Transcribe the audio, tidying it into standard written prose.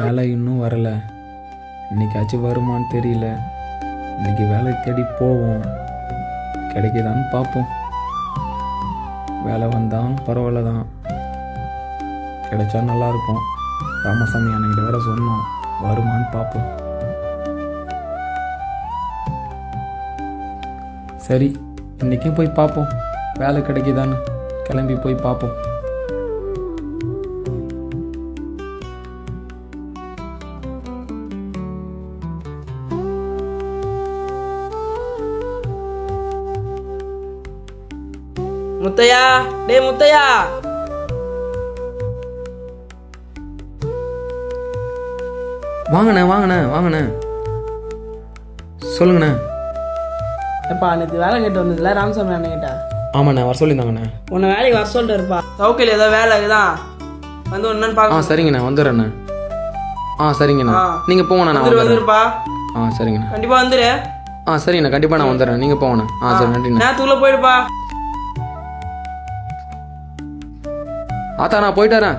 வேலை இன்னும் வரலை, இன்னைக்காச்சும் வருமானு தெரியல. இன்னைக்கு வேலை தேடி போவோம், கிடைக்குதான்னு பார்ப்போம். வேலை வந்தால் பரவாயில்ல தான், கிடைச்சா நல்லாயிருக்கும். ராமசாமி அன்னைக்கிட்ட வேற சொன்னோம், வருமானு பார்ப்போம். சரி, இன்றைக்கும் போய் பார்ப்போம், வேலை கிடைக்குதான்னு. கிளம்பி போய் பார்ப்போம். முத்தையா, டேய் முத்தையா, வாங்கண்ணே வாங்கண்ணே வாங்கண்ணே, சொல்லுங்கண்ணே. எப்பா நேற்று வேலை கேட்டு வந்ததுல ராமசாமி அண்ணன் கிட்ட. ஆமாண்ணே, வர சொல்லியிருந்தாங்கண்ணே. உன்னை வேலைக்கு வர சொல்லிட்டு இருப்பா. சவுக்கில் ஏதோ வேலை இருக்குதான், வந்து ஒன்றுன்னு பார்க்க. சரிங்கண்ணே, வந்துடுறேண்ணே. சரிங்கண்ணா, நீங்கள் போங்கண்ணா. வந்துருப்பா. சரிங்கண்ணா, கண்டிப்பாக வந்துடு. சரிங்கண்ணா, கண்டிப்பாக நான் வந்துடுறேன், நீங்கள் போங்கண்ணா. சரி, நன்றிண்ணா. நேரத்துக்குள்ளே போயிடுப்பா. ஆத்தா, நான் போயிட்டாரேன்.